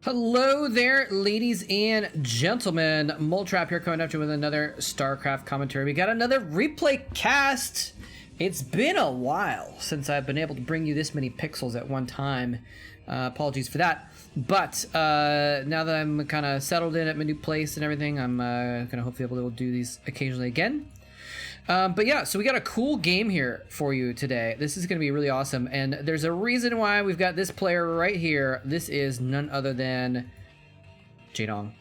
Hello there, ladies and gentlemen. Moletrap here, coming up to you with another Starcraft commentary. We got another replay cast. It's been a while since I've been able to bring you this many pixels at one time. Apologies for that. But now that I'm kind of settled in at my new place and everything, I'm going to hopefully be able to do these occasionally again. But yeah, so we got a cool game here for you today. This is going to be really awesome, and there's a reason why we've got this player right here. This is none other than Jaedong,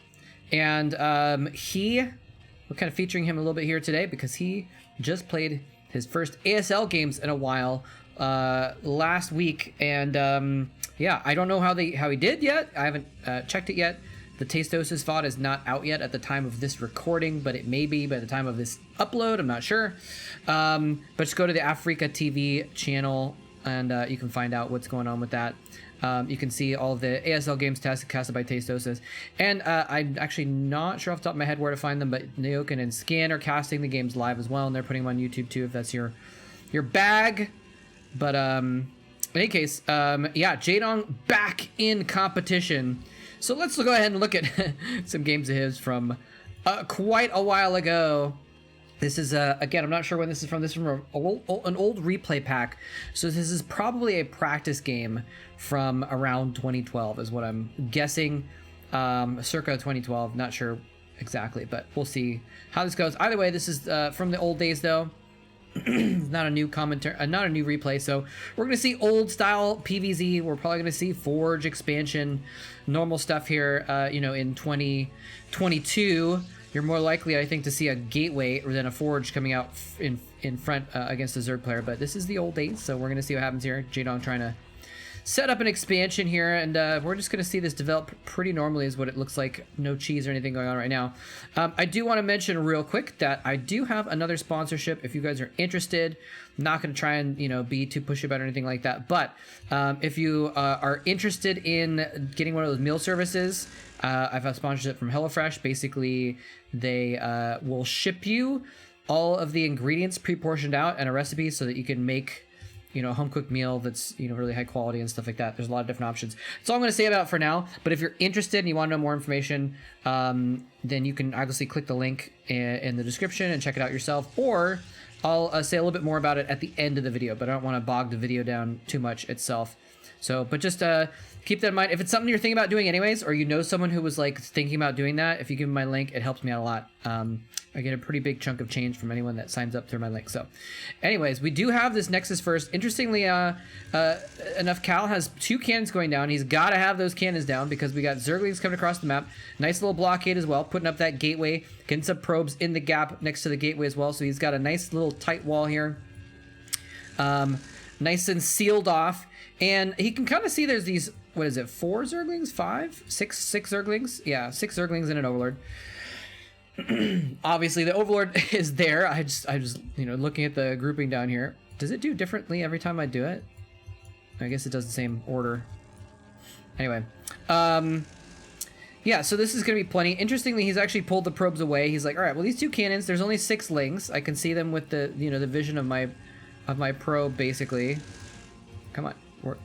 and we're kind of featuring him a little bit here today because he just played his first ASL games in a while last week, and yeah, I don't know how he did yet. I haven't checked it yet. The Tastosis VOD is not out yet at the time of this recording, but it may be by the time of this upload. I'm not sure. But just go to the Africa TV channel, and you can find out what's going on with that. You can see all the ASL games casted by Tastosis. And I'm actually not sure off the top of my head where to find them, but Neokin and Scan are casting the games live as well, and they're putting them on YouTube too, if that's your bag. But in any case, yeah, Jaedong back in competition. So let's go ahead and look at some games of his from quite a while ago. This is, again, I'm not sure when this is from. This is from an old replay pack. So this is probably a practice game from around 2012 is what I'm guessing. Circa 2012, not sure exactly, but we'll see how this goes. Either way, this is from the old days, though. Not a new commentary, not a new replay. So we're gonna see old style PvZ. We're probably gonna see Forge expansion, normal stuff here. You know, in 2022, you're more likely, I think, to see a gateway than a Forge coming out in front against a Zerg player. But this is the old days, so we're gonna see what happens here. Jaedong trying to set up an expansion here, and we're just going to see this develop pretty normally is what it looks like. No cheese or anything going on right now. I do want to mention real quick that I do have another sponsorship if you guys are interested. I'm not going to try and, you know, be too pushy about anything like that, but if you are interested in getting one of those meal services, I've had sponsorship from HelloFresh. Basically, they will ship you all of the ingredients pre-portioned out and a recipe so that you can make, you know, a home-cooked meal that's, you know, really high quality and stuff like that. There's a lot of different options. That's all I'm going to say about it for now. But if you're interested and you want to know more information, then you can obviously click the link in the description and check it out yourself. Or I'll say a little bit more about it at the end of the video, but I don't want to bog the video down too much itself. So, but just keep that in mind. If it's something you're thinking about doing anyways, or you know someone who was like thinking about doing that, if you give me my link, it helps me out a lot. I get a pretty big chunk of change from anyone that signs up through my link. So anyways, we do have this Nexus first. Interestingly enough, Cal has 2 cannons going down. He's got to have those cannons down because we got Zerglings coming across the map. Nice little blockade as well, putting up that gateway, getting some probes in the gap next to the gateway as well. So he's got a nice little tight wall here. Nice and sealed off. And he can kind of see there's these, what is it, 4 Zerglings? 5? 6 Zerglings? Yeah, 6 Zerglings and an Overlord. Obviously, the Overlord is there. I just, you know, looking at the grouping down here. Does it do differently every time I do it? I guess it does the same order. Anyway. Yeah, so this is going to be plenty. Interestingly, he's actually pulled the probes away. He's like, all right, well, these 2 cannons, there's only 6 lings. I can see them with the, you know, the vision of my probe, basically. Come on.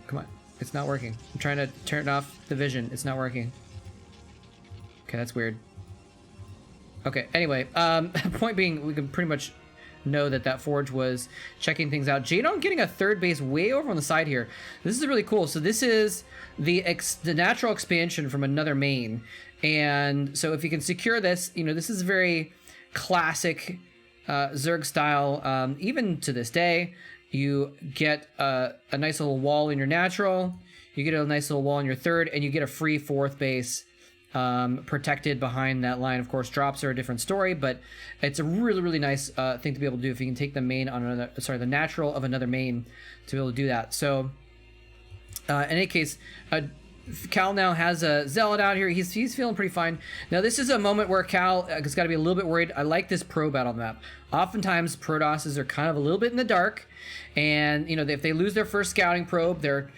Come on. It's not working. I'm trying to turn off the vision. It's not working. Okay, that's weird. Okay, anyway, point being, we can pretty much know that Forge was checking things out. Jaedong getting a 3rd base way over on the side here. This is really cool. So this is the natural expansion from another main. And so if you can secure this, you know, this is very classic Zerg style. Even to this day, you get a nice little wall in your natural, you get a nice little wall in your 3rd, and you get a free 4th base protected behind that line. Of course, drops are a different story, but it's a really, really nice thing to be able to do if you can take the main on another, sorry, the natural of another main to be able to do that. So in any case, Cal now has a Zealot out here. He's feeling pretty fine. Now, this is a moment where Cal has got to be a little bit worried. I like this probe out on the map. Oftentimes, Protosses are kind of a little bit in the dark. And, you know, if they lose their first scouting probe, they're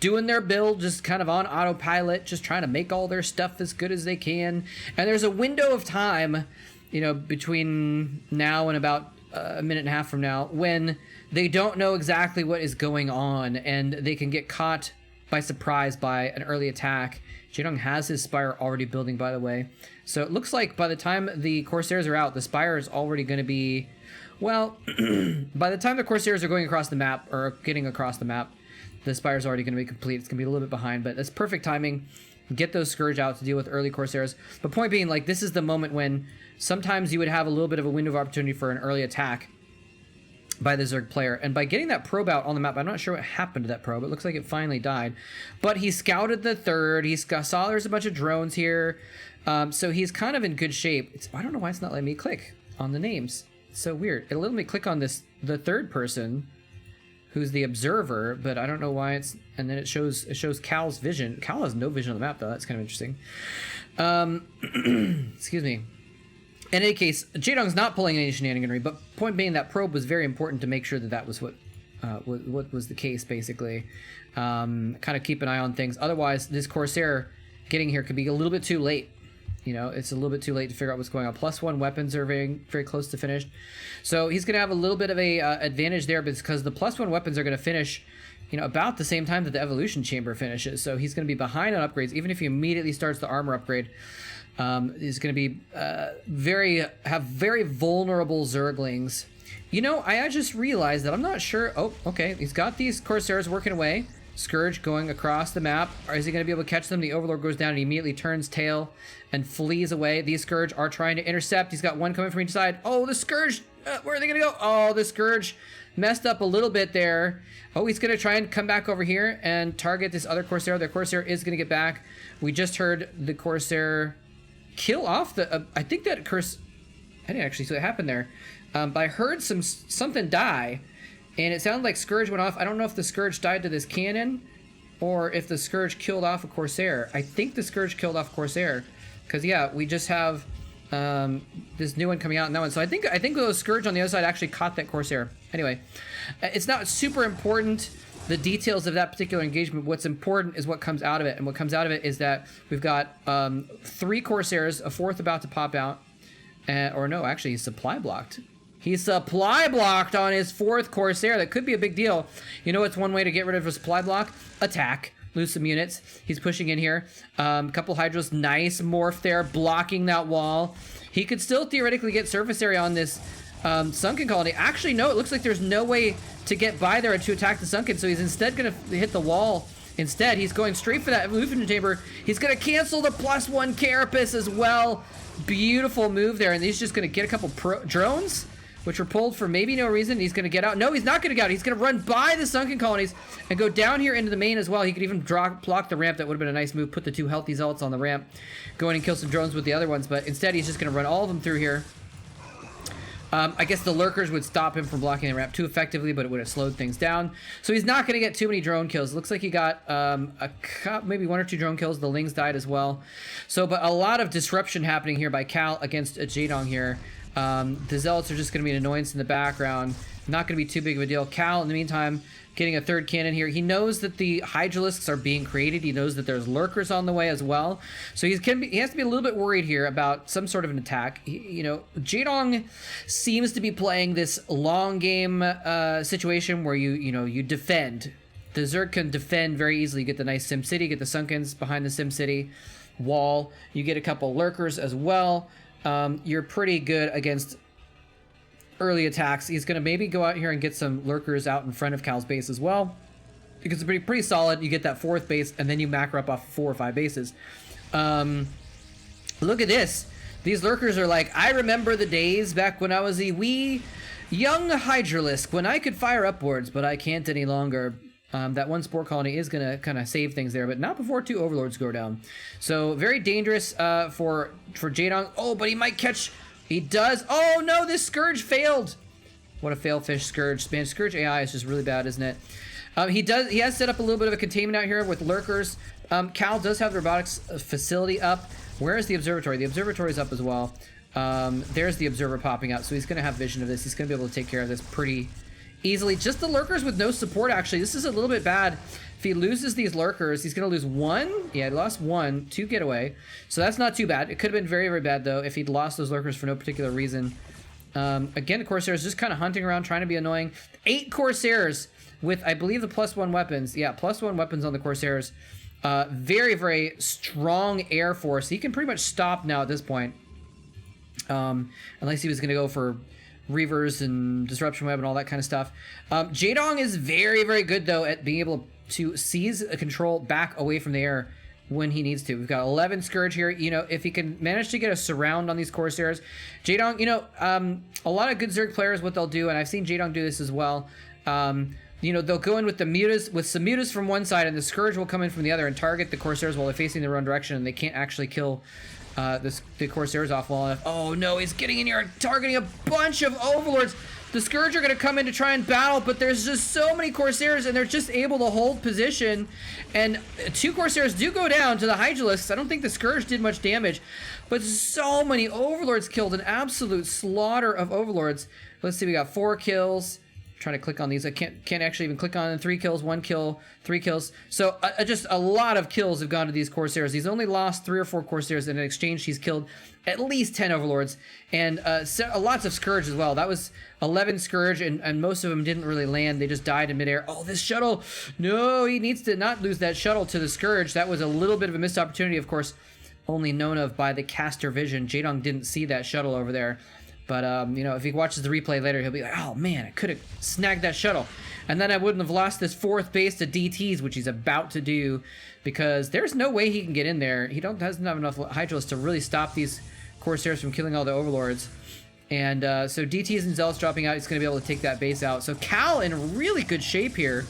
doing their build just kind of on autopilot, just trying to make all their stuff as good as they can. And there's a window of time, you know, between now and about a minute and a half from now when they don't know exactly what is going on and they can get caught by surprise by an early attack. Jaedong has his Spire already building, by the way. So it looks like by the time the Corsairs are out, the Spire is already going to be... Well, by the time the Corsairs are going across the map, or getting across the map, the Spire is already going to be complete. It's going to be a little bit behind, but that's perfect timing. Get those Scourge out to deal with early Corsairs. But point being, like, this is the moment when sometimes you would have a little bit of a window of opportunity for an early attack by the Zerg player. And by getting that probe out on the map, I'm not sure what happened to that probe. It looks like it finally died. But he scouted the third. He saw there's a bunch of drones here. So he's kind of in good shape. I don't know why it's not letting me click on the names. It's so weird. It'll let me click on the third person, who's the observer, but I don't know why it's... And then it shows Cal's vision. Cal has no vision on the map, though. That's kind of interesting. Excuse me. In any case, Jaedong's not pulling any shenaniganry, but point being, that probe was very important to make sure that was what was the case, basically. Kind of keep an eye on things. Otherwise, this Corsair getting here could be a little bit too late. You know, it's a little bit too late to figure out what's going on. +1 weapons are very, very close to finished. So he's going to have a little bit of a advantage there because the +1 weapons are going to finish, you know, about the same time that the Evolution Chamber finishes. So he's going to be behind on upgrades. Even if he immediately starts the armor upgrade, he's going to be very vulnerable Zerglings. You know, I just realized that I'm not sure. Oh, okay. He's got these Corsairs working away. Scourge going across the map. Or is he going to be able to catch them? The Overlord goes down and he immediately turns tail and flees away. These Scourge are trying to intercept. He's got one coming from each side. Oh, the Scourge! Where are they going to go? Oh, the Scourge messed up a little bit there. Oh, he's going to try and come back over here and target this other Corsair. The Corsair is going to get back. We just heard the Corsair kill off the... I think that I didn't actually see what happened there. But I heard something die. And it sounded like Scourge went off. I don't know if the Scourge died to this cannon or if the Scourge killed off a Corsair. I think the Scourge killed off Corsair. Because, yeah, we just have this new one coming out in that one. So I think those Scourge on the other side actually caught that Corsair. Anyway, it's not super important, the details of that particular engagement. What's important is what comes out of it. And what comes out of it is that we've got 3 Corsairs, a 4th about to pop out. Or no, actually, he's supply blocked. He's supply blocked on his 4th Corsair. That could be a big deal. You know what's one way to get rid of a supply block? Attack. Lose some units. He's pushing in here. Couple Hydras. Nice morph there, blocking that wall. He could still theoretically get surface area on this Sunken Colony. Actually, no, it looks like there's no way to get by there to attack the Sunken, so he's instead going to hit the wall. Instead, he's going straight for that Evolution Chamber. He's going to cancel the +1 Carapace as well. Beautiful move there, and he's just going to get a couple drones, which were pulled for maybe no reason. He's going to get out. No, he's not going to get out. He's going to run by the Sunken Colonies and go down here into the main as well. He could even block the ramp. That would have been a nice move. Put the 2 healthy Zealots on the ramp. Go in and kill some drones with the other ones. But instead, he's just going to run all of them through here. I guess the Lurkers would stop him from blocking the ramp too effectively, but it would have slowed things down. So he's not going to get too many drone kills. Looks like he got maybe 1 or 2 drone kills. The Lings died as well. So, but a lot of disruption happening here by Cal against Jaedong here. The Zealots are just going to be an annoyance in the background. Not going to be too big of a deal. Cal, in the meantime, getting a 3rd cannon here. He knows that the Hydralisks are being created. He knows that there's Lurkers on the way as well. So he has to be a little bit worried here about some sort of an attack. Jaedong seems to be playing this long game situation where you defend. The Zerg can defend very easily. You get the nice Sim City, get the Sunkens behind the Sim City wall. You get a couple Lurkers as well. You're pretty good against early attacks. He's going to maybe go out here and get some Lurkers out in front of Cal's base as well, because it's pretty solid. You get that 4th base, and then you macro up off 4 or 5 bases. Look at this. These Lurkers are like, I remember the days back when I was a wee young Hydralisk, when I could fire upwards, but I can't any longer. That 1 Spore Colony is going to kind of save things there, but not before 2 Overlords go down. So very dangerous for Jaedong. Oh, but he might catch... He does. Oh, no, this Scourge failed. What a failfish Scourge. Man, Scourge AI is just really bad, isn't it? He has set up a little bit of a containment out here with Lurkers. Cal does have the robotics facility up. Where is the observatory? The observatory is up as well. There's the observer popping out, so he's going to have vision of this. He's going to be able to take care of this pretty easily. Just the Lurkers with no support, actually. This is a little bit bad. If he loses these Lurkers, he's going to lose 1. Yeah, he lost 1 to get away. So that's not too bad. It could have been very, very bad, though, if he'd lost those Lurkers for no particular reason. Again, the Corsairs just kind of hunting around, trying to be annoying. 8 Corsairs with, I believe, the +1 weapons. Yeah, +1 weapons on the Corsairs. Very, very strong air force. He can pretty much stop now at this point. Unless he was going to go for Reavers and Disruption Web and all that kind of stuff. Jaedong is very, very good, though, at being able to seize a control back away from the air when he needs to. We've got 11 Scourge here. You know, if he can manage to get a surround on these Corsairs, Jaedong, you know, a lot of good Zerg players, what they'll do, and I've seen Jaedong do this as well, you know, they'll go in with the mutas, with some mutas from one side, and the Scourge will come in from the other and target the Corsairs while they're facing the wrong direction, and they can't actually kill the Corsairs off well enough. Oh no, he's getting in here and targeting a bunch of Overlords. The Scourge are going to come in to try and battle, but there's just so many Corsairs, and they're just able to hold position. And 2 Corsairs do go down to the Hydralisks. I don't think the Scourge did much damage, but so many Overlords killed. An absolute slaughter of Overlords. Let's see, we got 4 kills. Trying to click on these. I can't actually even click on them. 3 kills, 1 kill, 3 kills. So just a lot of kills have gone to these Corsairs. He's only lost 3 or 4 Corsairs, and in exchange he's killed at least 10 Overlords, and lots of Scourge as well. That was 11 Scourge, and most of them didn't really land. They just died in midair. Oh, this shuttle. No, he needs to not lose that shuttle to the Scourge. That was a little bit of a missed opportunity, of course, only known of by the caster vision. Jaedong didn't see that shuttle over there. But, you know, if he watches the replay later, he'll be like, oh, man, I could have snagged that shuttle. And then I wouldn't have lost this 4th base to DTs, which he's about to do, because there's no way he can get in there. He doesn't have enough Hydralisks to really stop these Corsairs from killing all the Overlords. And so DTs and Zealots dropping out, he's going to be able to take that base out. So Cal in really good shape here,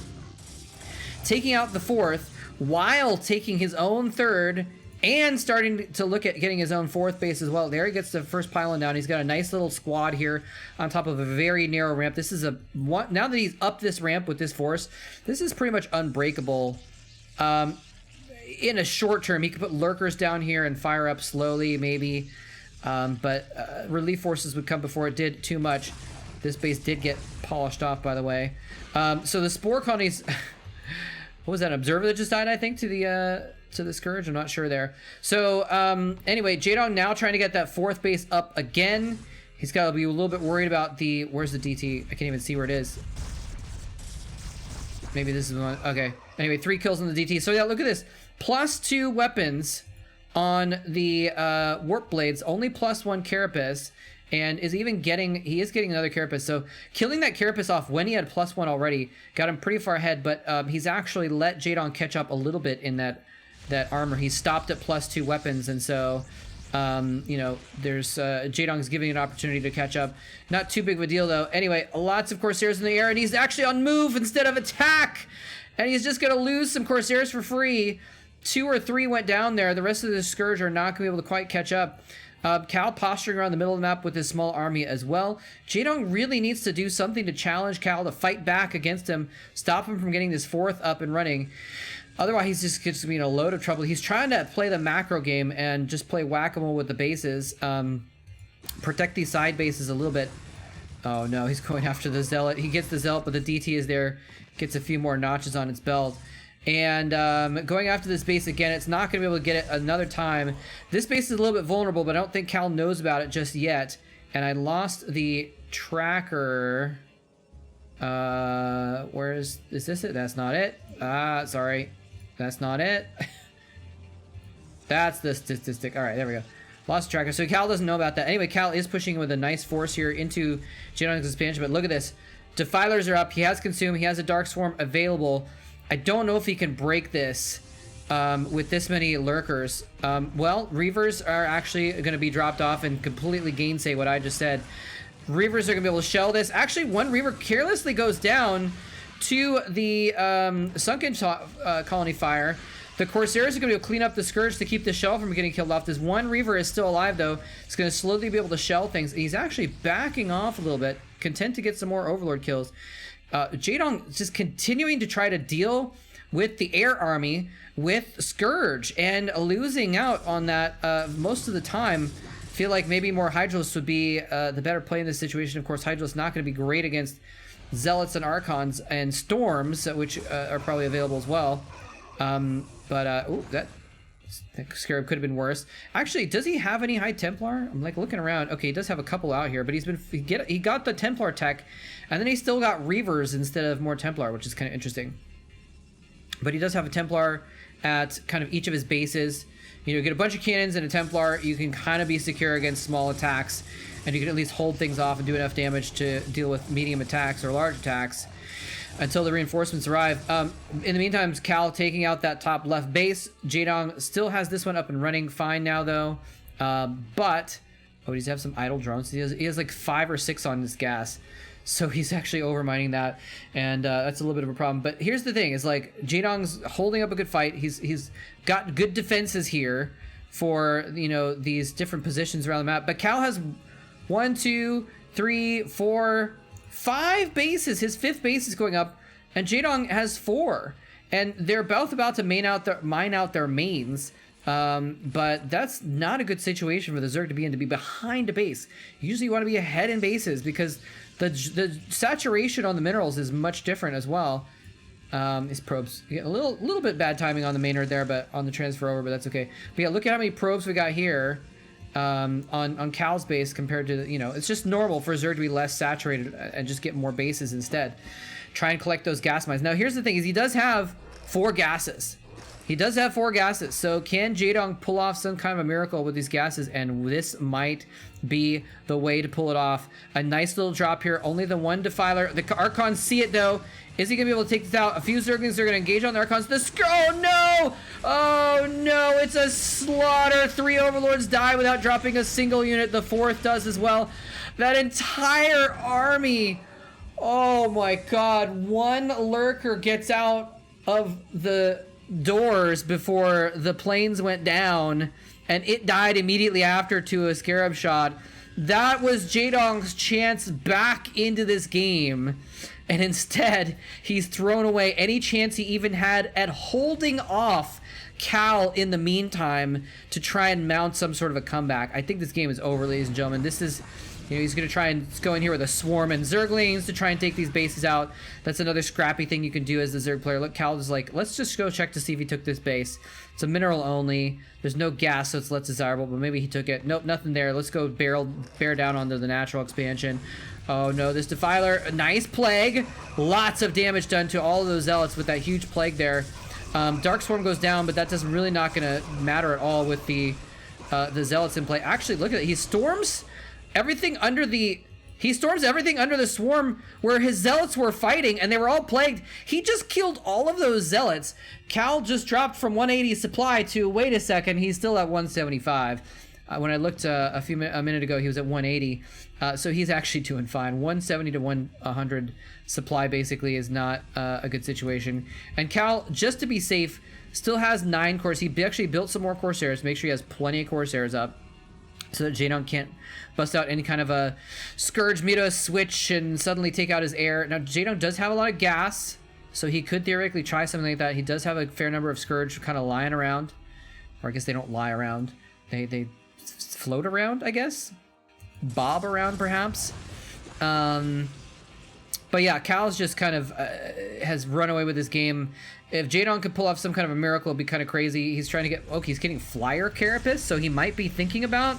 taking out the 4th while taking his own 3rd and starting to look at getting his own 4th base as well. There he gets the first pylon down. He's got a nice little squad here on top of a very narrow ramp. This is now that he's up this ramp with this force, this is pretty much unbreakable. In a short term, he could put lurkers down here and fire up slowly, maybe. But relief forces would come before it did too much. This base did get polished off, by the way. So the Spore colonies... What was that, Observer that just died, I think, to the Scourge? I'm not sure there. So, anyway, Jaedong now trying to get that 4th base up again. He's got to be a little bit worried about the... Where's the DT? I can't even see where it is. Maybe this is one. Okay. Anyway, 3 kills on the DT. So, yeah, look at this. +2 weapons on the Warp Blades. Only +1 Carapace. And he is getting another Carapace. So killing that Carapace off when he had +1 already got him pretty far ahead, but he's actually let Jaedong catch up a little bit in that armor. He stopped at +2 weapons, and so you know, there's Jaedong's giving an opportunity to catch up. Not too big of a deal though. Anyway, lots of Corsairs in the air, and he's actually on move instead of attack, and he's just gonna lose some Corsairs for free. 2 or 3 went down there. The rest of the Scourge are not gonna be able to quite catch up. Cal posturing around the middle of the map with his small army as well. Jaedong really needs to do something to challenge Cal to fight back against him, stop him from getting this 4th up and running. Otherwise, he's just going to be in a load of trouble. He's trying to play the macro game and just play whack-a-mole with the bases. Protect these side bases a little bit. Oh no, he's going after the Zealot. He gets the Zealot, but the DT is there. Gets a few more notches on its belt. And going after this base again, it's not going to be able to get it another time. This base is a little bit vulnerable, but I don't think Cal knows about it just yet. And I lost the tracker. Where is this it? That's not it. Sorry. That's not it. That's the statistic. All right, there we go. Lost the tracker. So Cal doesn't know about that. Anyway, Cal is pushing with a nice force here into Jaedong's expansion. But look at this. Defilers are up. He has Consume. He has a Dark Swarm available. I don't know if he can break this with this many lurkers. Well, Reavers are actually going to be dropped off and completely gainsay what I just said. Reavers are going to be able to shell this. Actually, one Reaver carelessly goes down to the Sunken Colony fire. The Corsairs are going to clean up the Scourge to keep the shell from getting killed off. This one Reaver is still alive, though. He's going to slowly be able to shell things. He's actually backing off a little bit, content to get some more Overlord kills. Jaedong just continuing to try to deal with the air army with Scourge and losing out on that most of the time. Feel like maybe more Hydralisks would be the better play in this situation. Of course, Hydralisks not going to be great against Zealots and Archons and Storms, which are probably available as well. Ooh, that think Scarab could have been worse. Actually, does he have any High Templar? I'm like looking around. Okay, he does have a couple out here, but he got the Templar tech, and then he still got Reavers instead of more Templar, which is kind of interesting. But he does have a Templar at kind of each of his bases. You know, you get a bunch of cannons and a Templar, you can kind of be secure against small attacks, and you can at least hold things off and do enough damage to deal with medium attacks or large attacks until the reinforcements arrive. In the meantime, Cal taking out that top left base. Jaedong still has this one up and running fine now, though. But, oh, does he have some idle drones? He has like 5 or 6 on this gas. So he's actually overmining that, and that's a little bit of a problem. But here's the thing, is like, Jaedong's holding up a good fight. He's got good defenses here for, you know, these different positions around the map. But Cal has 1, 2, 3, 4, 5 bases. His 5th base is going up, and Jaedong has 4. And they're both about to mine out their mains. But that's not a good situation for the Zerg to be in, to be behind a base. Usually you want to be ahead in bases, because the saturation on the minerals is much different as well. These probes, a little bit bad timing on the Maynard there, but on the transfer over, but that's okay. But yeah, look at how many probes we got here on Cal's base compared to, you know, it's just normal for Zerg to be less saturated and just get more bases instead. Try and collect those gas mines. Now here's the thing, is he does have 4 gases. He does have 4 gases, so can Jaedong pull off some kind of a miracle with these gases? And this might be the way to pull it off. A nice little drop here, only the 1 Defiler. The Archons see it though. Is he gonna be able to take this out? A few Zerglings are gonna engage on the Archons. Oh no! Oh no, it's a slaughter. 3 Overlords die without dropping a single unit. The 4th does as well. That entire army. Oh my god, 1 Lurker gets out of the doors before the planes went down, and it died immediately after to a Scarab shot. That was Jaedong's chance back into this game, and instead he's thrown away any chance he even had at holding off Cal in the meantime to try and mount some sort of a comeback. I think this game is over, ladies and gentlemen. This is, you know, he's going to try and go in here with a swarm and Zerglings to try and take these bases out. That's another scrappy thing you can do as the Zerg player. Look, Cal is like, let's just go check to see if he took this base. It's a mineral only. There's no gas, so it's less desirable, but maybe he took it. Nope, nothing there. Let's go bear down onto the natural expansion. Oh no, this Defiler, a nice plague. Lots of damage done to all of those Zealots with that huge plague there. Dark Swarm goes down, but that doesn't really not going to matter at all with the Zealots in play. Actually, look at it. He storms everything under the swarm where his Zealots were fighting, and they were all plagued. He just killed all of those Zealots. Cal just dropped from 180 supply to, wait a second, he's still at 175. When I looked a minute ago, he was at 180. So he's actually doing fine. 170 to 100 supply basically is not a good situation. And Cal, just to be safe, still has 9 Corsairs. He actually built some more Corsairs. Make sure he has plenty of Corsairs up, so that Jaedong can't bust out any kind of a Scourge Mito switch and suddenly take out his heir. Now, Jaedong does have a lot of gas, so he could theoretically try something like that. He does have a fair number of Scourge kind of lying around. Or I guess they don't lie around. They float around, I guess? Bob around, perhaps? But yeah, Cal's just kind of has run away with this game. If Jaedong could pull off some kind of a miracle, it'd be kind of crazy. He's trying to get... Okay, he's getting Flyer Carapace, so he might be thinking about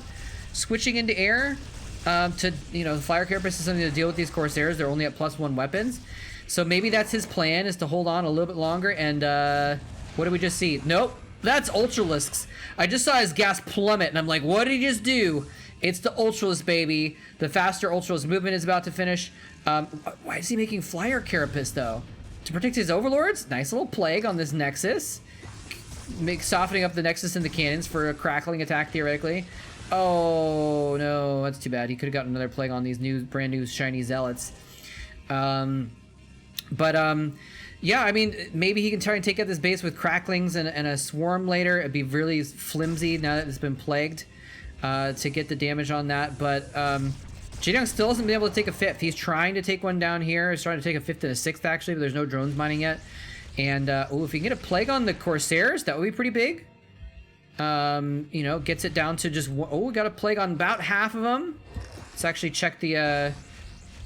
switching into air to, you know, the Flyer Carapace is something to deal with these Corsairs. They're only at +1 weapons. So maybe that's his plan, is to hold on a little bit longer. And what did we just see? Nope, that's Ultralisks. I just saw his gas plummet, and I'm like, what did he just do? It's the Ultralisk, baby. The faster Ultralisk movement is about to finish. Why is he making Flyer Carapace, though? To protect his Overlords? Nice little plague on this Nexus. Softening up the Nexus and the cannons for a crackling attack, theoretically. Oh, no, that's too bad. He could have gotten another plague on these brand new shiny Zealots. Yeah, I mean, maybe he can try and take out this base with cracklings and a swarm later. It'd be really flimsy now that it's been plagued to get the damage on that. But Jaedong still hasn't been able to take a 5th. He's trying to take one down here. He's trying to take a 5th and a 6th, actually, but there's no drones mining yet. And, if he can get a plague on the Corsairs, that would be pretty big. You know, gets it down to just... we got a plague on about half of them. Let's actually check the...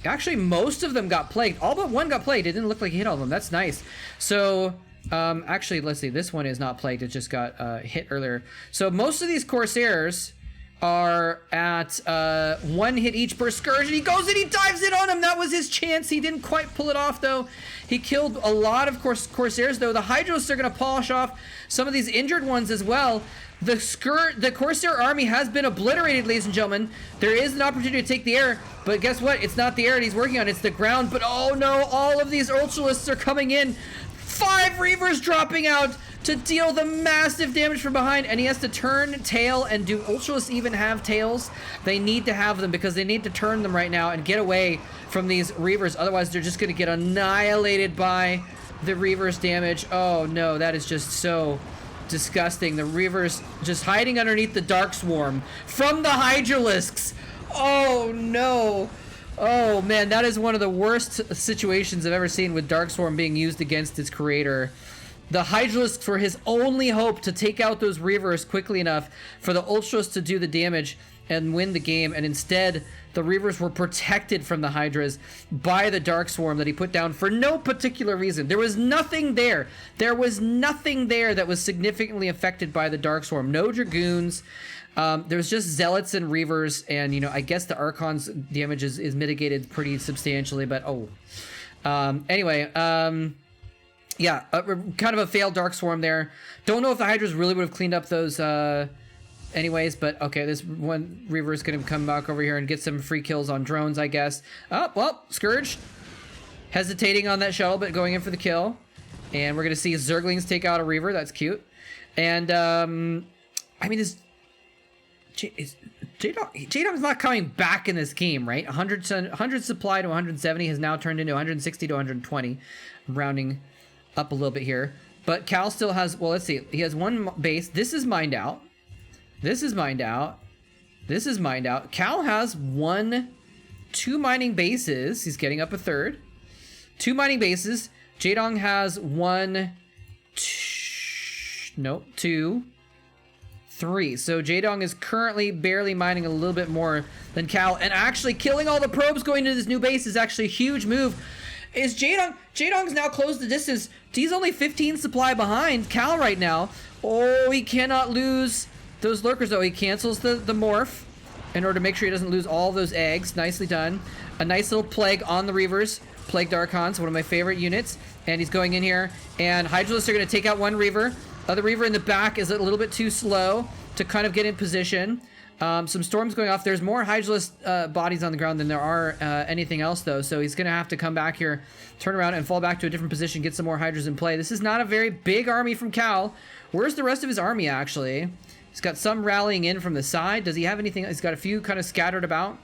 Actually, most of them got plagued. All but 1 got plagued. It didn't look like he hit all of them. That's nice. So, Actually, let's see. This one is not plagued. It just got hit earlier. So most of these Corsairs are at 1 hit each per scourge, and he goes and he dives in on him. That was his chance. He didn't quite pull it off, though. He killed a lot of Corsairs, though. The Hydros are going to polish off some of these injured ones as well. The Corsair army has been obliterated, ladies and gentlemen. There is an opportunity to take the air, but guess what? It's not the air that he's working on. It's the ground. But oh no, all of these Ultralists are coming in. 5 Reavers dropping out to deal the massive damage from behind, and he has to turn tail. And do Ultralists even have tails? They need to have them because they need to turn them right now and get away from these Reavers. Otherwise, they're just going to get annihilated by the Reavers' damage. Oh no, that is just so disgusting. The Reavers just hiding underneath the Dark Swarm from the Hydralisks. Oh no. Oh man, that is one of the worst situations I've ever seen, with Dark Swarm being used against its creator. The Hydralisks were his only hope to take out those Reavers quickly enough for the Ultras to do the damage and win the game, and instead the Reavers were protected from the Hydras by the Dark Swarm that he put down for no particular reason. There was nothing there. There was nothing there that was significantly affected by the Dark Swarm. No Dragoons. There was just Zealots and Reavers, and, you know, I guess the Archon's damage is mitigated pretty substantially, but anyway, yeah, kind of a failed Dark Swarm there. Don't know if the Hydras really would have cleaned up those anyways, but okay, this one Reaver is going to come back over here and get some free kills on drones, I guess. Oh, well, Scourge hesitating on that shuttle, but going in for the kill. And we're going to see Zerglings take out a Reaver. That's cute. And, I mean, this... Jaedong's not coming back in this game, right? 100 supply to 170 has now turned into 160 to 120. I'm rounding up a little bit here. But Cal still has... Well, let's see. He has 1 base. This is mined out. This is mined out. This is mined out. Cal has 2 mining bases. He's getting up a 3rd. 2 mining bases. Jaedong has 2, 3. So Jaedong is currently barely mining a little bit more than Cal, and actually killing all the probes going into this new base is actually a huge move. Is Jaedong's now closed the distance. He's only 15 supply behind Cal right now. Oh, he cannot lose those lurkers though. He cancels the morph in order to make sure he doesn't lose all of those eggs. Nicely done. A nice little plague on the Reavers. Plagued Archons, one of my favorite units. And he's going in here, and Hydralisks are going to take out 1 Reaver. The Reaver in the back is a little bit too slow to kind of get in position. Some storms going off. There's more Hydralisk bodies on the ground than there are anything else, though. So he's going to have to come back here, turn around, and fall back to a different position, get some more Hydras in play. This is not a very big army from Cal. Where's the rest of his army, actually? He's got some rallying in from the side. Does he have anything? He's got a few kind of scattered about.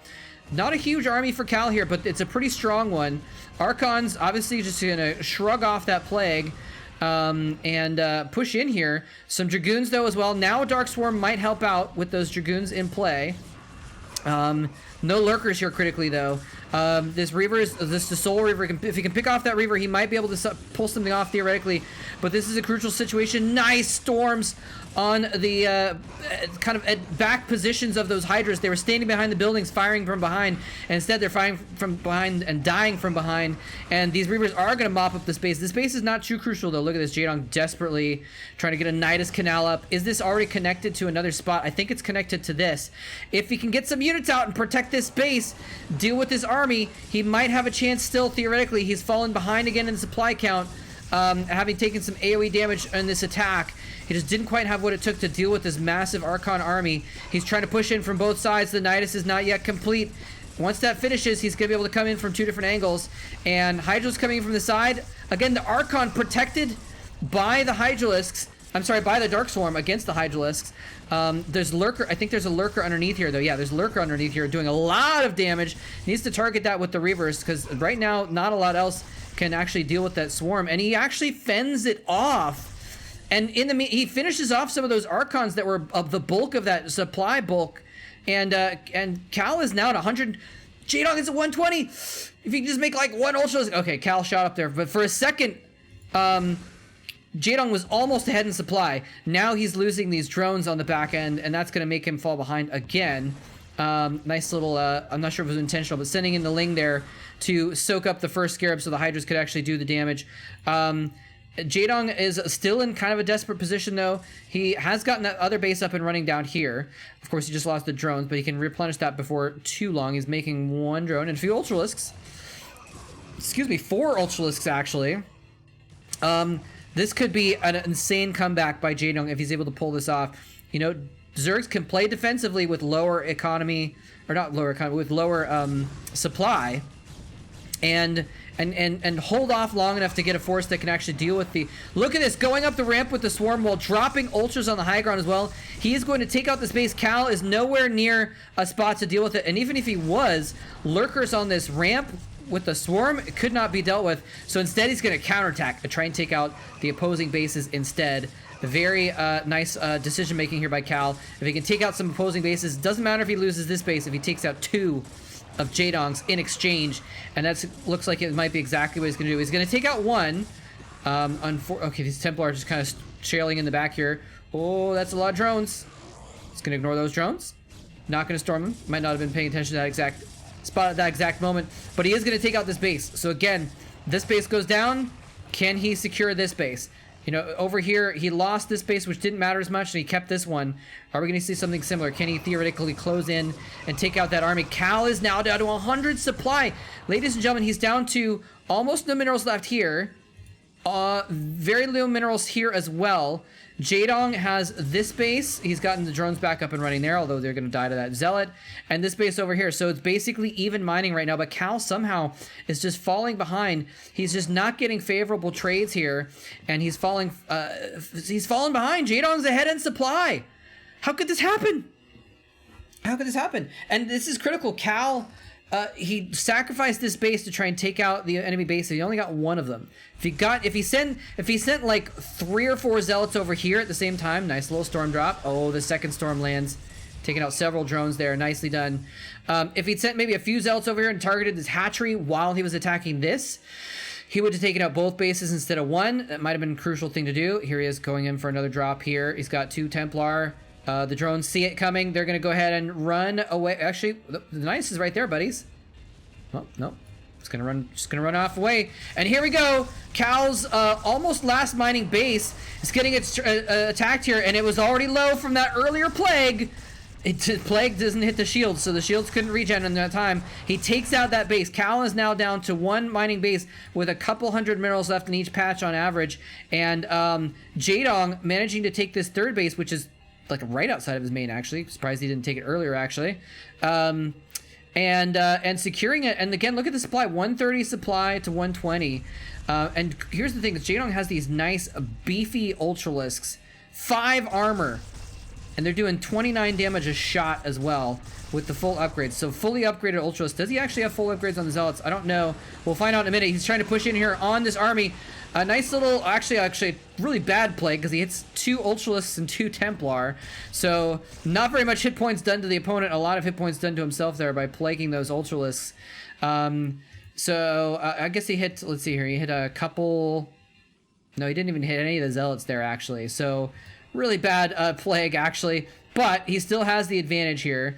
Not a huge army for Cal here, but it's a pretty strong one. Archons, obviously, just going to shrug off that plague. And push in here. Some Dragoons, though, as well. Now Dark Swarm might help out with those Dragoons in play. No Lurkers here critically, though. This Soul Reaver, if he can pick off that Reaver, he might be able to pull something off theoretically. But this is a crucial situation. Nice storms on the kind of at back positions of those Hydras. They were standing behind the buildings, firing from behind, and instead they're firing from behind and dying from behind. And these Reavers are going to mop up this base. This base is not too crucial, though. Look at this. Jaedong desperately trying to get a Nidus Canal up. Is this already connected to another spot? I think it's connected to this. If he can get some units out and protect this base, deal with this army, he might have a chance still, theoretically. He's fallen behind again in supply count, having taken some AoE damage in this attack. He just didn't quite have what it took to deal with this massive Archon army. He's trying to push in from both sides. The Nidus is not yet complete. Once that finishes, he's going to be able to come in from 2 different angles. And Hydra's coming in from the side. Again, the Archon protected by the Hydralisks. I'm sorry, by the Dark Swarm against the Hydralisks. There's Lurker. I think there's a Lurker underneath here, though. Yeah, there's Lurker underneath here doing a lot of damage. Needs to target that with the Reavers, because right now, not a lot else can actually deal with that Swarm. And he actually fends it off. And he finishes off some of those Archons that were of the bulk of that supply bulk. And Cal is now at 100. Jaedong is at 120. If he can just make like 1 Ultra. Okay, Cal shot up there. But for a second, Jaedong was almost ahead in supply. Now he's losing these drones on the back end, and that's going to make him fall behind again. Nice little, I'm not sure if it was intentional, but sending in the Ling there to soak up the first Scarab so the Hydras could actually do the damage. Jaedong is still in kind of a desperate position, though. He has gotten that other base up and running down here. Of course, he just lost the drones, but he can replenish that before too long. He's making 1 drone and a few Ultralisks. Excuse me, 4 Ultralisks, actually. This could be an insane comeback by Jaedong if he's able to pull this off. You know, Zergs can play defensively with lower economy, or not lower economy, with lower supply, and hold off long enough to get a force that can actually deal with the... Look at this, going up the ramp with the swarm while dropping ultras on the high ground as well. He is going to take out this base. Cal is nowhere near a spot to deal with it, and even if he was, lurkers on this ramp with the swarm could not be dealt with. So instead he's going to counterattack and try and take out the opposing bases instead. Very nice decision making here by Cal. If he can take out some opposing bases, doesn't matter if he loses this base, if he takes out 2 of Jaedong's in exchange, and that looks like it might be exactly what he's going to do. He's going to take out 1. Okay, these Templar are just kind of trailing in the back here. Oh, that's a lot of drones. He's going to ignore those drones. Not going to storm them. Might not have been paying attention to that exact spot at that exact moment, but he is going to take out this base. So again, this base goes down. Can he secure this base? You know, over here, he lost this base, which didn't matter as much, and he kept this one. Are we going to see something similar? Can he theoretically close in and take out that army? Cal is now down to 100 supply. Ladies and gentlemen, he's down to almost no minerals left here. Very little minerals here as well. Jaedong has this base. He's gotten the drones back up and running there, although they're going to die to that zealot. And this base over here. So it's basically even mining right now, but Cal somehow is just falling behind. He's just not getting favorable trades here, and he's falling behind. Jaedong's ahead in supply. How could this happen? How could this happen? And this is critical. Cal, he sacrificed this base to try and take out the enemy base. He only got 1 of them. If he sent like 3 or 4 zealots over here at the same time, nice little storm drop. Oh, the second storm lands, taking out several drones there. Nicely done. If he'd sent maybe a few zealots over here and targeted this hatchery while he was attacking this, he would have taken out both bases instead of 1. That might have been a crucial thing to do. Here he is going in for another drop here. He's got 2 Templar. The drones see it coming. They're going to go ahead and run away. Actually, the Nice is right there, buddies. Oh, no. Just gonna run off away. And here we go. Cal's almost last mining base is getting attacked here, and it was already low from that earlier plague. Plague doesn't hit the shields, so the shields couldn't regen in that time. He takes out that base. Cal is now down to 1 mining base with a couple hundred minerals left in each patch on average. And Jaedong managing to take this 3rd base, which is like right outside of his main, actually. Surprised he didn't take it earlier, actually. And securing it. And again, look at the supply, 130 supply to 120. And here's the thing, Jaedong has these nice beefy Ultralisks, 5 armor, and they're doing 29 damage a shot as well with the full upgrades. So fully upgraded Ultralisk. Does he actually have full upgrades on the Zealots? I don't know. We'll find out in a minute. He's trying to push in here on this army. A nice little, actually really bad plague, because he hits 2 Ultralisks and 2 Templar. So not very much hit points done to the opponent. A lot of hit points done to himself there by plaguing those Ultralisks. So I guess he hit, let's see here, he hit a couple... No, he didn't even hit any of the Zealots there, actually. So really bad plague, actually. But he still has the advantage here.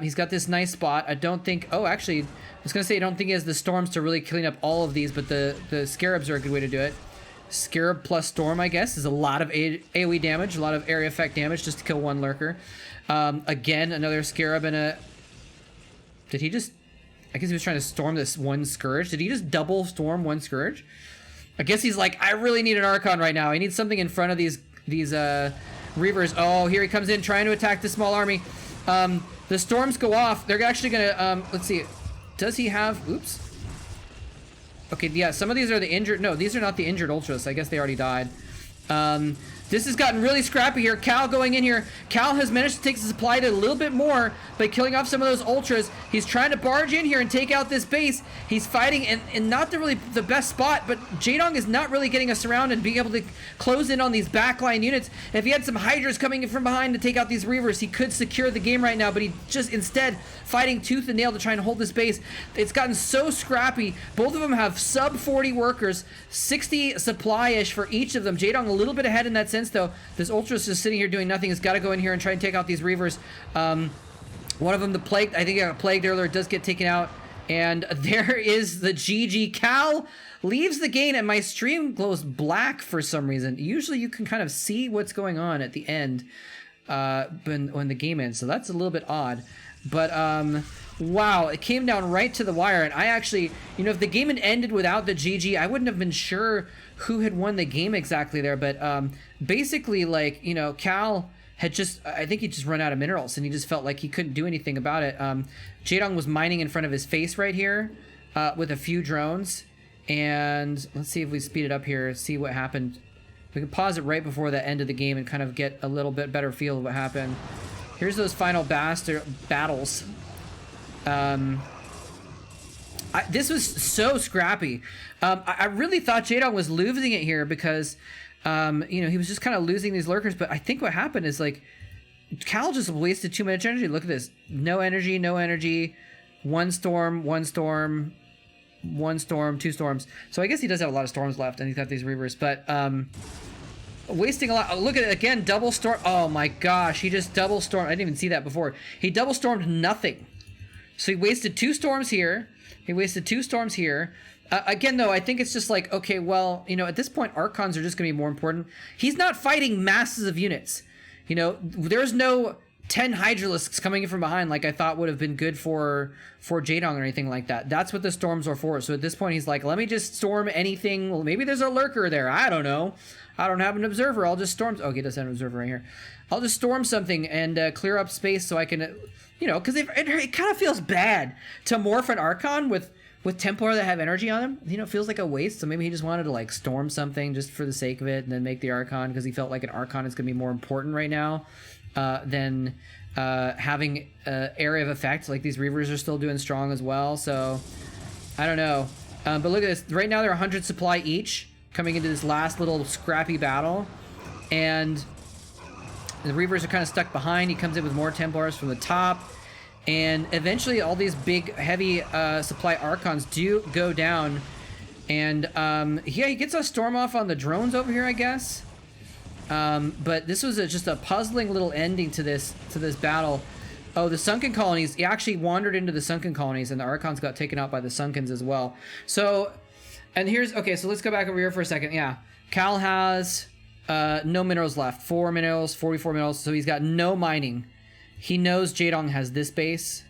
He's got this nice spot. I don't think... Oh, actually, I was going to say I don't think he has the storms to really clean up all of these, but the Scarabs are a good way to do it. Scarab plus Storm, I guess, is a lot of AoE damage, a lot of area effect damage just to kill 1 Lurker. Again, another Scarab and a... Did he just... I guess he was trying to storm this 1 Scourge. Did he just double storm 1 Scourge? I guess he's like, I really need an Archon right now. I need something in front of these Reavers. Oh, here he comes in trying to attack the small army. The storms go off. They're actually gonna, let's see. Does he have, oops. Okay, yeah, some of these are the injured. No, these are not the injured Ultras. I guess they already died. This has gotten really scrappy here. Cal going in here. Cal has managed to take the supply to a little bit more by killing off some of those Ultras. He's trying to barge in here and take out this base. He's fighting in not really the best spot, but Jaedong is not really getting us around and being able to close in on these backline units. If he had some Hydras coming in from behind to take out these Reavers, he could secure the game right now, but he just instead fighting tooth and nail to try and hold this base. It's gotten so scrappy. Both of them have sub 40 workers, 60 supply-ish for each of them. Jaedong a little bit ahead in that sense, though. This Ultra's just sitting here doing nothing. Has got to go in here and try and take out these Reavers. One of them, the Plague, I think I got plagued earlier, does get taken out. And there is the GG. Cal leaves the game, and my stream glows black for some reason. Usually you can kind of see what's going on at the end when the game ends, so that's a little bit odd. But wow, it came down right to the wire, and I actually, you know, if the game had ended without the GG, I wouldn't have been sure who had won the game exactly there. But basically, like, you know, Cal had just, I think he just run out of minerals, and he just felt like he couldn't do anything about it. Jaedong was mining in front of his face right here with a few drones. And let's see if we speed it up here, see what happened. We can pause it right before the end of the game and kind of get a little bit better feel of what happened. Here's those final battles. This was so scrappy. I really thought Jaedong was losing it here because, you know, he was just kind of losing these lurkers. But I think what happened is, like, Cal just wasted too much energy. Look at this. No energy, no energy. One storm, one storm, one storm, two storms. So I guess he does have a lot of storms left, and he's got these reavers. But wasting a lot. Oh, look at it again. Double storm. Oh my gosh. He just double stormed. I didn't even see that before. He double stormed nothing. So he wasted 2 storms here. He wasted 2 storms here. Again, though, I think it's just like, okay, well, you know, at this point, Archons are just going to be more important. He's not fighting masses of units. You know, there's no 10 Hydralisks coming in from behind like I thought would have been good for Jaedong or anything like that. That's what the storms are for. So at this point, he's like, let me just storm anything. Well, maybe there's a lurker there. I don't know. I don't have an observer. I'll just storm. Okay, he does have an observer right here. I'll just storm something and clear up space so I can, you know, because it kind of feels bad to morph an Archon with Templar that have energy on him. You know, it feels like a waste. So maybe he just wanted to like storm something just for the sake of it and then make the Archon because he felt like an Archon is going to be more important right now than having area of effect. Like these Reavers are still doing strong as well. So I don't know. But look at this. Right now they're 100 supply each coming into this last little scrappy battle. And the Reavers are kind of stuck behind. He comes in with more Templars from the top. And eventually all these big, heavy supply Archons do go down. And yeah, he gets a storm off on the drones over here, I guess. But this was just a puzzling little ending to this battle. Oh, the Sunken Colonies. He actually wandered into the Sunken Colonies, and the Archons got taken out by the Sunkens as well. So, and here's, okay, so let's go back over here for a second. Yeah, Cal has no minerals left. 4 minerals, 44 minerals, so he's got no mining. He knows Jaedong has this base.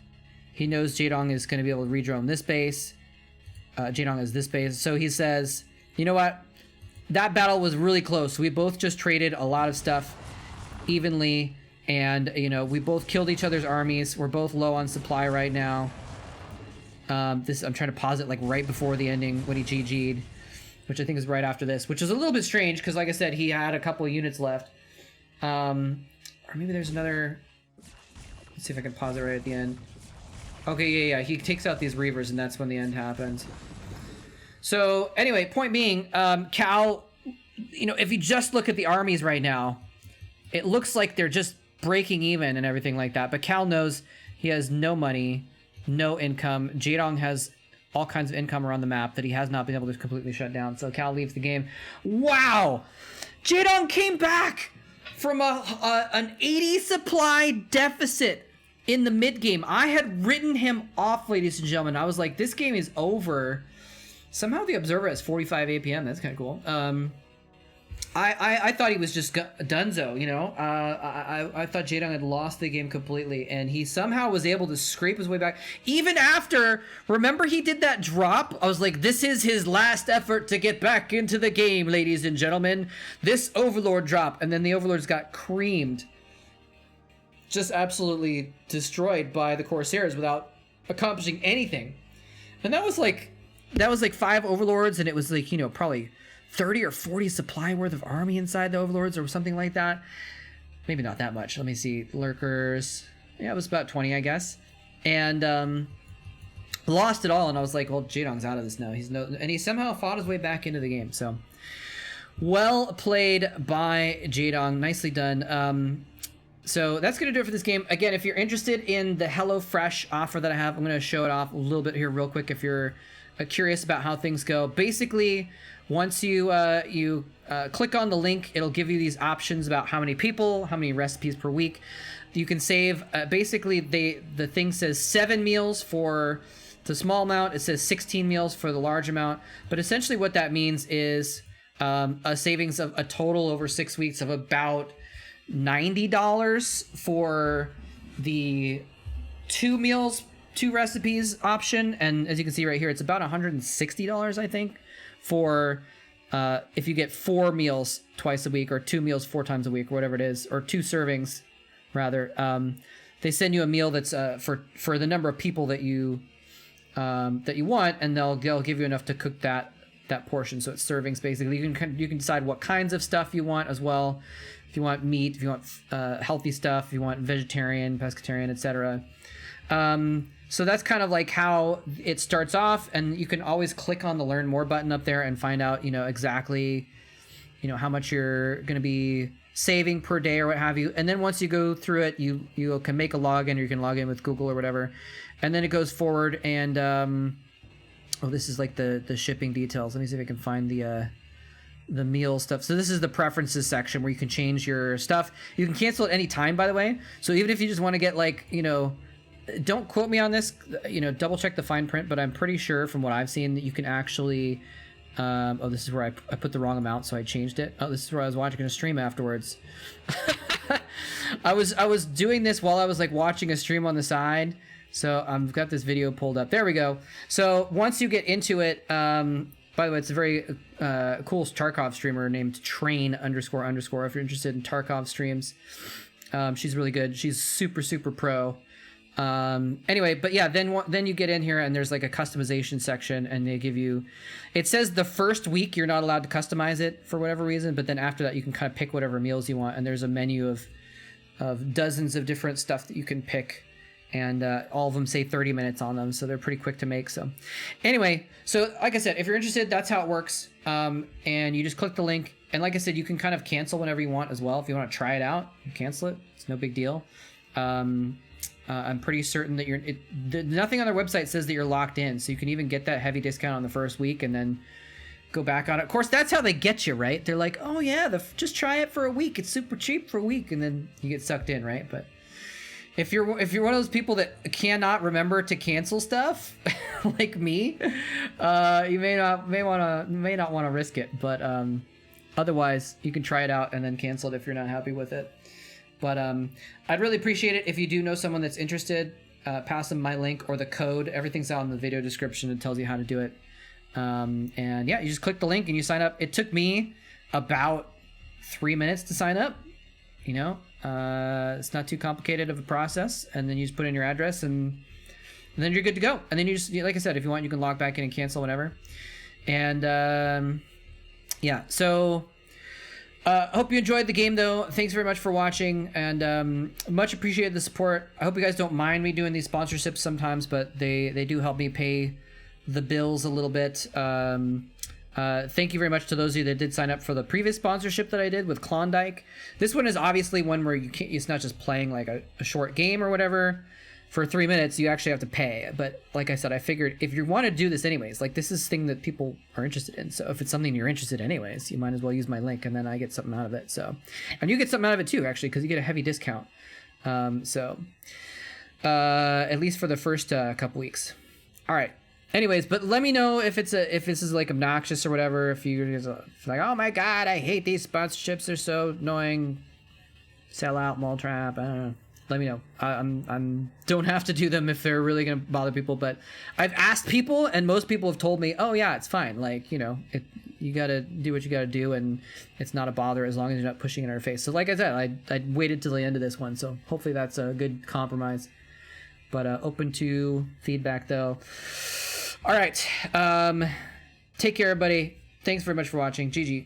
He knows Jaedong is going to be able to redrone this base. Jaedong has this base. So he says, you know what? That battle was really close. We both just traded a lot of stuff evenly. And, you know, we both killed each other's armies. We're both low on supply right now. I'm trying to pause it like right before the ending when he GG'd, which I think is right after this, which is a little bit strange because, like I said, he had a couple of units left. Or maybe there's another... Let's see if I can pause it right at the end. Okay, yeah. He takes out these Reavers, and that's when the end happens. So, anyway, point being, Cal, you know, if you just look at the armies right now, it looks like they're just breaking even and everything like that. But Cal knows he has no money, no income. Jaedong has all kinds of income around the map that he has not been able to completely shut down. So Cal leaves the game. Wow! Jaedong came back from an 80 supply deficit in the mid game. I had written him off, ladies and gentlemen. I was like, this game is over. Somehow the Observer has 45 APM. That's kind of cool. I thought he was just donezo, you know. I thought Jaedong had lost the game completely, and he somehow was able to scrape his way back. Even after, remember he did that drop? I was like, this is his last effort to get back into the game, ladies and gentlemen. This Overlord drop, and then the Overlords got creamed. Just absolutely destroyed by the Corsairs without accomplishing anything. And that was like 5 Overlords, and it was like, you know, probably 30 or 40 supply worth of army inside the Overlords or something like that. Maybe not that much. Let me see. Lurkers. Yeah, it was about 20, I guess. And lost it all, and I was like, well, Jaedong's out of this now. And he somehow fought his way back into the game. So, well played by Jaedong. Nicely done. So that's going to do it for this game. Again, if you're interested in the HelloFresh offer that I have, I'm going to show it off a little bit here real quick if you're curious about how things go. Basically, once you click on the link, it'll give you these options about how many people, how many recipes per week. You can save, basically the thing says 7 meals for It's a small amount. It says 16 meals for the large amount. But essentially what that means is a savings of a total over 6 weeks of about $90 for the 2 meals, 2 recipes option. And as you can see right here, it's about $160, I think, for if you get 4 meals twice a week, or 2 meals 4 times a week, or whatever it is, or 2 servings rather. They send you a meal that's for the number of people that you want, and they'll give you enough to cook that portion. So it's servings basically. You can decide what kinds of stuff you want as well. If you want meat, if you want healthy stuff, if you want vegetarian, pescatarian, etc. So that's kind of like how it starts off, and you can always click on the Learn More button up there and find out, exactly, how much you're going to be saving per day or what have you. And then once you go through it, you can make a login, or you can log in with Google or whatever, and then it goes forward. And this is like the shipping details. Let me see if I can find the meal stuff. So this is the preferences section where you can change your stuff. You can cancel at any time, by the way. So even if you just want to get don't quote me on this, double check the fine print, but I'm pretty sure from what I've seen that you can actually, this is where I put the wrong amount, so I changed it. Oh, this is where I was watching a stream afterwards. I was doing this while I was watching a stream on the side. So I've got this video pulled up. There we go. So once you get into it, by the way, it's a very cool Tarkov streamer named Train __. If you're interested in Tarkov streams, she's really good. She's super, super pro. Anyway, but yeah, then you get in here and there's a customization section, and they give you, it says the first week you're not allowed to customize it for whatever reason, but then after that you can kind of pick whatever meals you want, and there's a menu of dozens of different stuff that you can pick, and all of them say 30 minutes on them, so they're pretty quick to make. So anyway, so like I said, if you're interested, that's how it works, and you just click the link, and like I said, you can kind of cancel whenever you want as well. If you want to try it out, you cancel it. It's no big deal. I'm pretty certain that nothing on their website says that you're locked in, so you can even get that heavy discount on the first week and then go back on it. Of course, that's how they get you, right? They're like, oh yeah, just try it for a week. It's super cheap for a week, and then you get sucked in, right? But if you're one of those people that cannot remember to cancel stuff, like me, you may not want to risk it. But otherwise, you can try it out and then cancel it if you're not happy with it. But I'd really appreciate it if you do know someone that's interested. Pass them my link or the code. Everything's out in the video description. It tells you how to do it. And yeah, you just click the link and you sign up. It took me about 3 minutes to sign up. It's not too complicated of a process. And then you just put in your address, and then you're good to go. And then you just, like I said, if you want, you can log back in and cancel whenever. And yeah, so... hope you enjoyed the game, though. Thanks very much for watching, and much appreciated the support. I hope you guys don't mind me doing these sponsorships sometimes, but they do help me pay the bills a little bit. Thank you very much to those of you that did sign up for the previous sponsorship that I did with Klondike. This one is obviously one where it's not just playing a short game or whatever. For 3 minutes, you actually have to pay. But like I said, I figured if you want to do this anyways, this is thing that people are interested in. So if it's something you're interested in anyways, you might as well use my link, and then I get something out of it. So, and you get something out of it too, actually, because you get a heavy discount. At least for the first couple weeks. All right. Anyways, but let me know if this is obnoxious or whatever. If you're like, oh my god, I hate these sponsorships. They're so annoying. Sell out, mall trap. I don't know. Let me know. I'm don't have to do them if they're really gonna bother people, but I've asked people, and most people have told me, oh yeah, it's fine. You gotta do what you gotta do, and it's not a bother as long as you're not pushing it in our face. So like I said, I waited till the end of this one, so hopefully that's a good compromise. But open to feedback though. All right. Take care, everybody. Thanks very much for watching. GG.